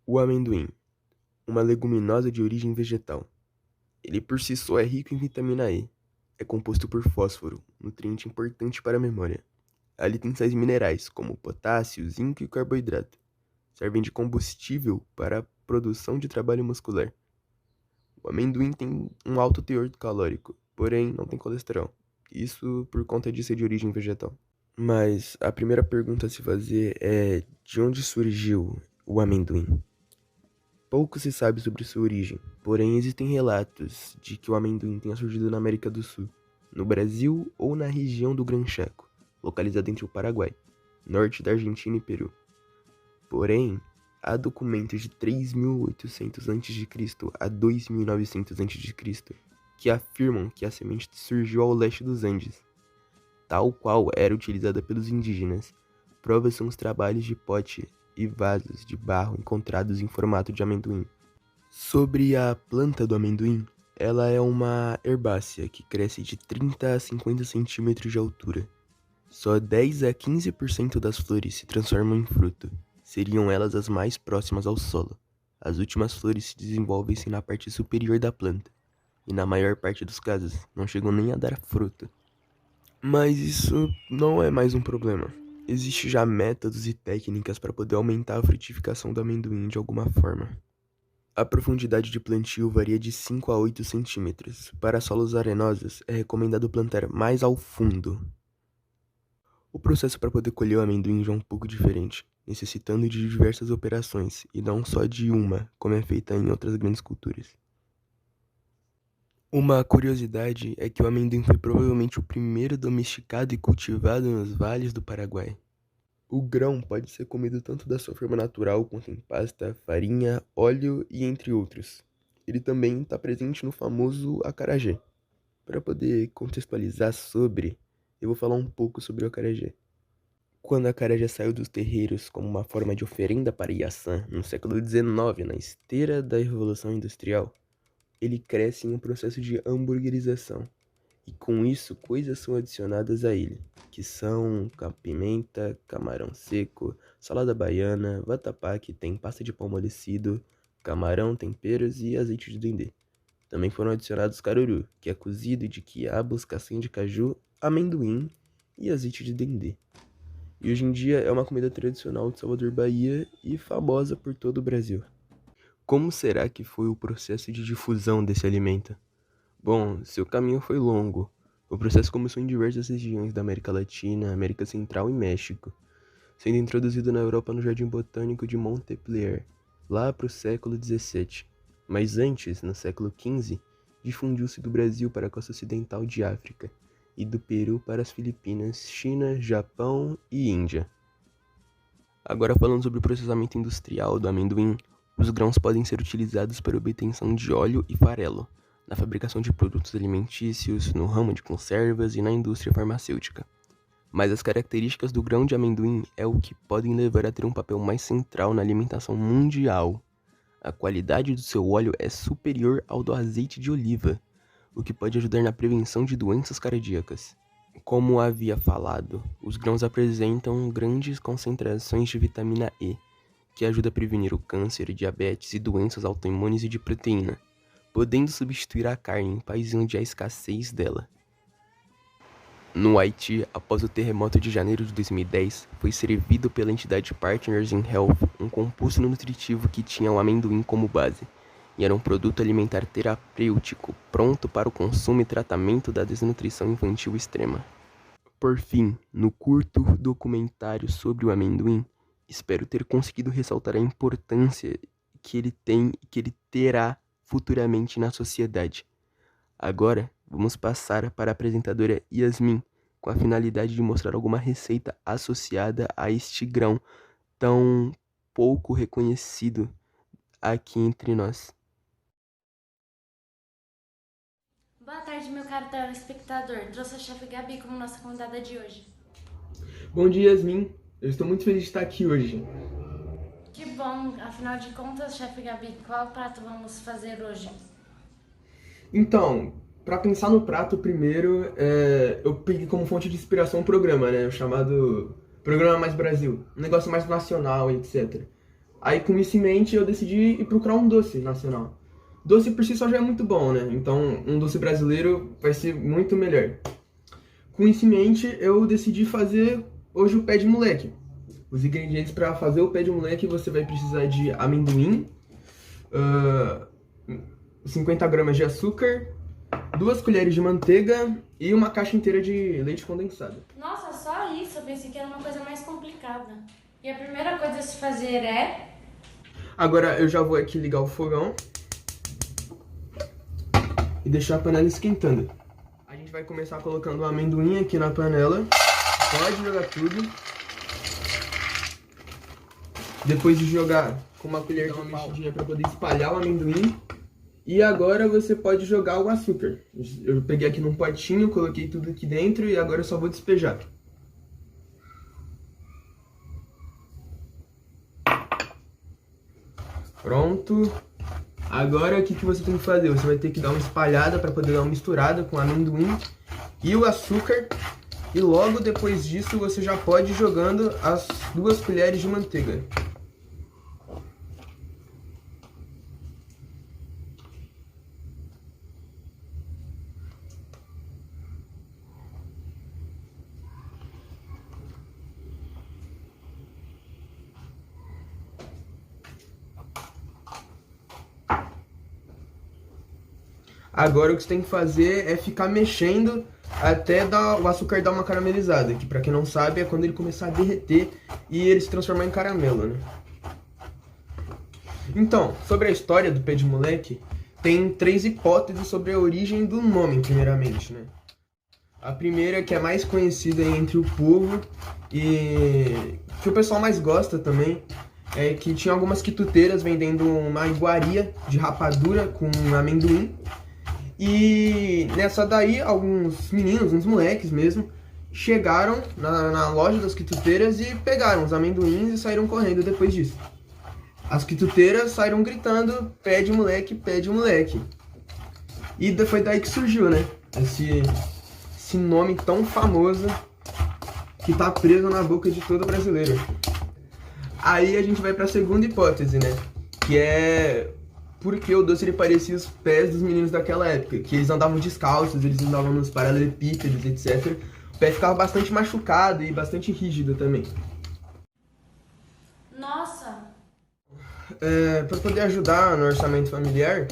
O amendoim, uma leguminosa de origem vegetal. Ele por si só é rico em vitamina E. É composto por fósforo, nutriente importante para a memória. Ali tem sais minerais, como potássio, zinco e carboidrato. Servem de combustível para a produção de trabalho muscular. O amendoim tem um alto teor calórico, porém não tem colesterol. Isso por conta de ser de origem vegetal. Mas a primeira pergunta a se fazer é: de onde surgiu o amendoim? Pouco se sabe sobre sua origem, porém existem relatos de que o amendoim tenha surgido na América do Sul, no Brasil ou na região do Gran Chaco, localizada entre o Paraguai, norte da Argentina e Peru. Porém, há documentos de 3.800 a.C. a 2.900 a.C. que afirmam que a semente surgiu ao leste dos Andes, tal qual era utilizada pelos indígenas. Provas são os trabalhos de pote e vasos de barro encontrados em formato de amendoim. Sobre a planta do amendoim, ela é uma herbácea que cresce de 30 a 50 centímetros de altura. Só 10 a 15% das flores se transformam em fruto. Seriam elas as mais próximas ao solo. As últimas flores se desenvolvem-se na parte superior da planta, e na maior parte dos casos não chegam nem a dar fruto. Mas isso não é mais um problema. Existem já métodos e técnicas para poder aumentar a frutificação do amendoim de alguma forma. A profundidade de plantio varia de 5 a 8 centímetros. Para solos arenosos, é recomendado plantar mais ao fundo. O processo para poder colher o amendoim já é um pouco diferente, necessitando de diversas operações, e não só de uma, como é feita em outras grandes culturas. Uma curiosidade é que o amendoim foi provavelmente o primeiro domesticado e cultivado nos vales do Paraguai. O grão pode ser comido tanto da sua forma natural quanto em pasta, farinha, óleo e entre outros. Ele também está presente no famoso acarajé. Para poder contextualizar sobre, eu vou falar um pouco sobre o acarajé. Quando a acarajé saiu dos terreiros como uma forma de oferenda para Iaçã no século XIX, na esteira da Revolução Industrial, ele cresce em um processo de hamburguerização. E com isso, coisas são adicionadas a ele, que são pimenta, camarão seco, salada baiana, vatapá, que tem pasta de pão amolecido, camarão, temperos e azeite de dendê. Também foram adicionados caruru, que é cozido de quiabos, castanha de caju, amendoim e azeite de dendê. E hoje em dia é uma comida tradicional de Salvador, Bahia e famosa por todo o Brasil. Como será que foi o processo de difusão desse alimento? Bom, seu caminho foi longo. O processo começou em diversas regiões da América Latina, América Central e México, sendo introduzido na Europa no Jardim Botânico de Montpellier, lá para o século XVII. Mas antes, no século XV, difundiu-se do Brasil para a costa ocidental de África, e do Peru para as Filipinas, China, Japão e Índia. Agora falando sobre o processamento industrial do amendoim, os grãos podem ser utilizados para obtenção de óleo e farelo, na fabricação de produtos alimentícios, no ramo de conservas e na indústria farmacêutica. Mas as características do grão de amendoim é o que podem levar a ter um papel mais central na alimentação mundial. A qualidade do seu óleo é superior ao do azeite de oliva, o que pode ajudar na prevenção de doenças cardíacas. Como havia falado, os grãos apresentam grandes concentrações de vitamina E, que ajuda a prevenir o câncer, diabetes e doenças autoimunes e de proteína, podendo substituir a carne em países onde há escassez dela. No Haiti, após o terremoto de janeiro de 2010, foi servido pela entidade Partners in Health um composto nutritivo que tinha o amendoim como base, e era um produto alimentar terapêutico pronto para o consumo e tratamento da desnutrição infantil extrema. Por fim, no curto documentário sobre o amendoim, espero ter conseguido ressaltar a importância que ele tem e que ele terá futuramente na sociedade. Agora, vamos passar para a apresentadora Yasmin, com a finalidade de mostrar alguma receita associada a este grão tão pouco reconhecido aqui entre nós. Boa tarde, meu caro telespectador. Trouxe a chefe Gabi como nossa convidada de hoje. Bom dia, Yasmin. Eu estou muito feliz de estar aqui hoje. Que bom, afinal de contas, chefe Gabi, qual prato vamos fazer hoje? Então, para pensar no prato primeiro, eu peguei como fonte de inspiração um programa, né? O chamado Programa Mais Brasil. Um negócio mais nacional, etc. Aí com isso em mente eu decidi ir procurar um doce nacional. Doce por si só já é muito bom, né? Então um doce brasileiro vai ser muito melhor. Com isso em mente eu decidi fazer hoje o pé de moleque. Os ingredientes para fazer o pé de moleque você vai precisar de amendoim, 50 gramas de açúcar, 2 colheres de manteiga e uma caixa inteira de leite condensado. Nossa, só isso? Eu pensei que era uma coisa mais complicada. E a primeira coisa a se fazer é... Agora eu já vou aqui ligar o fogão e deixar a panela esquentando. A gente vai começar colocando o amendoim aqui na panela. Pode jogar tudo. Depois de jogar com uma colher de mexidinha para poder espalhar o amendoim. E agora você pode jogar o açúcar. Eu peguei aqui num potinho, coloquei tudo aqui dentro e agora eu só vou despejar. Pronto. Agora o que você tem que fazer? Você vai ter que dar uma espalhada para poder dar uma misturada com o amendoim e o açúcar. E logo depois disso você já pode ir jogando as 2 colheres de manteiga. Agora o que você tem que fazer é ficar mexendo até o açúcar dar uma caramelizada, que pra quem não sabe é quando ele começar a derreter e ele se transformar em caramelo, né? Então, sobre a história do pé de moleque, tem 3 hipóteses sobre a origem do nome, primeiramente, né? A primeira, que é mais conhecida entre o povo e que o pessoal mais gosta também, é que tinha algumas quituteiras vendendo uma iguaria de rapadura com amendoim. E nessa daí, alguns meninos, uns moleques mesmo, chegaram na loja das quituteiras e pegaram os amendoins e saíram correndo depois disso. As quituteiras saíram gritando, pé de moleque, pé de moleque. E foi daí que surgiu, né? Esse nome tão famoso que tá preso na boca de todo brasileiro. Aí a gente vai pra segunda hipótese, né? Que é porque o doce ele parecia os pés dos meninos daquela época, que eles andavam descalços, eles andavam nos paralelepípedos, etc. O pé ficava bastante machucado e bastante rígido também. Nossa! Para poder ajudar no orçamento familiar,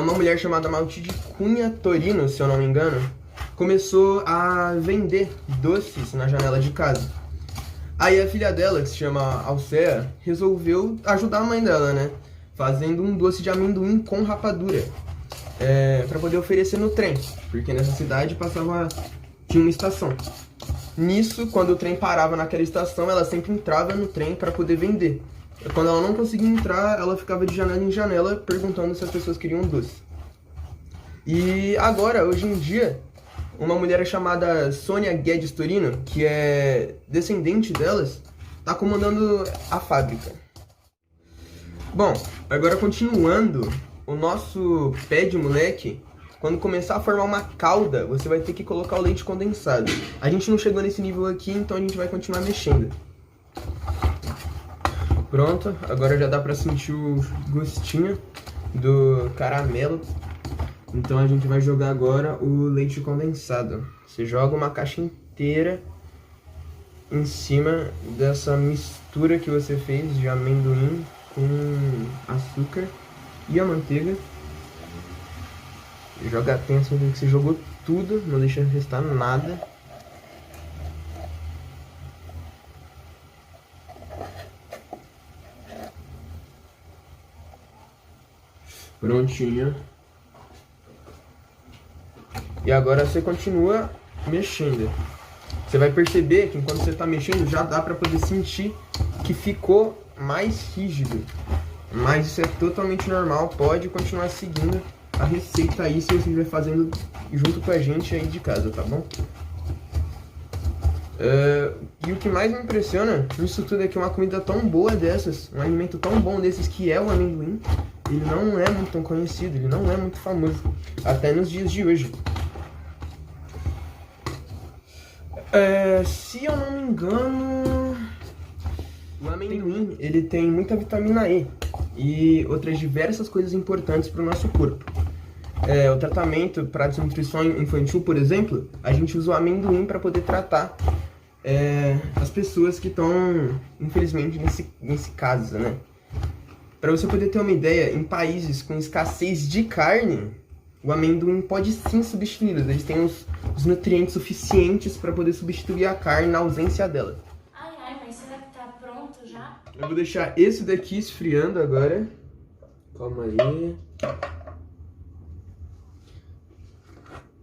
uma mulher chamada Matilde Cunha Torino, se eu não me engano, começou a vender doces na janela de casa. Aí a filha dela, que se chama Alcea, resolveu ajudar a mãe dela, né? Fazendo um doce de amendoim com rapadura, para poder oferecer no trem, porque nessa cidade tinha uma estação. Nisso, quando o trem parava naquela estação, ela sempre entrava no trem para poder vender. Quando ela não conseguia entrar, ela ficava de janela em janela perguntando se as pessoas queriam doce. E agora, hoje em dia, uma mulher chamada Sônia Guedes Torino, que é descendente delas, está comandando a fábrica. Bom, agora continuando, o nosso pé de moleque, quando começar a formar uma calda, você vai ter que colocar o leite condensado. A gente não chegou nesse nível aqui, então a gente vai continuar mexendo. Pronto, agora já dá pra sentir o gostinho do caramelo. Então a gente vai jogar agora o leite condensado. Você joga uma caixa inteira em cima dessa mistura que você fez de amendoim com açúcar e a manteiga. Joga atenção que você jogou tudo, não deixa restar nada. Prontinho. E agora você continua mexendo. Você vai perceber que enquanto você está mexendo já dá para poder sentir que ficou mais rígido. Mas isso é totalmente normal, pode continuar seguindo a receita aí se você estiver fazendo junto com a gente aí de casa, tá bom? E o que mais me impressiona nisso tudo é que uma comida tão boa dessas, um alimento tão bom desses que é o amendoim, ele não é muito tão conhecido, ele não é muito famoso, até nos dias de hoje. Se eu não me engano, o amendoim, ele tem muita vitamina E e outras diversas coisas importantes para o nosso corpo. O tratamento para desnutrição infantil, por exemplo, a gente usa o amendoim para poder tratar as pessoas que estão, infelizmente, nesse caso, né? Para você poder ter uma ideia, em países com escassez de carne, o amendoim pode sim substituí-los. Eles têm os nutrientes suficientes para poder substituir a carne na ausência dela. Ai, mas será que tá pronto já? Eu vou deixar esse daqui esfriando agora. Calma aí.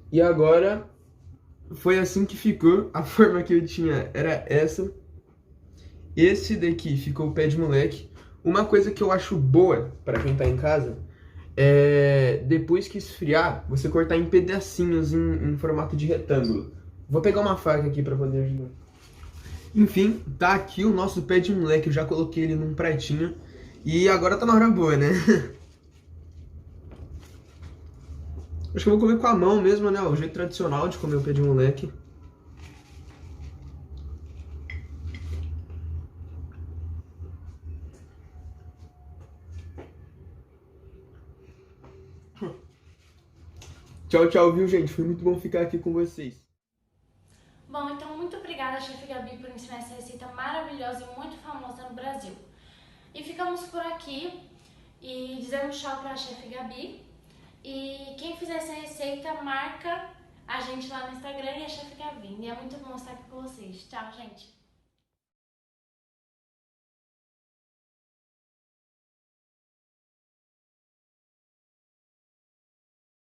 E agora, foi assim que ficou. A forma que eu tinha era essa. Esse daqui ficou o pé de moleque. Uma coisa que eu acho boa para quem tá em casa é, depois que esfriar, você cortar em pedacinhos em formato de retângulo. Vou pegar uma faca aqui para poder ajudar. Enfim, tá aqui o nosso pé de moleque. Eu já coloquei ele num pratinho. E agora tá na hora boa, né? Acho que eu vou comer com a mão mesmo, né? O jeito tradicional de comer o pé de moleque. Tchau, tchau, viu, gente? Foi muito bom ficar aqui com vocês. Bom, então muito obrigada, chefe Gabi, por ensinar essa receita maravilhosa e muito famosa no Brasil. E ficamos por aqui e dizemos tchau pra chefe Gabi. E quem fizer essa receita, marca a gente lá no Instagram e a chefe Gabi. E é muito bom estar aqui com vocês. Tchau, gente!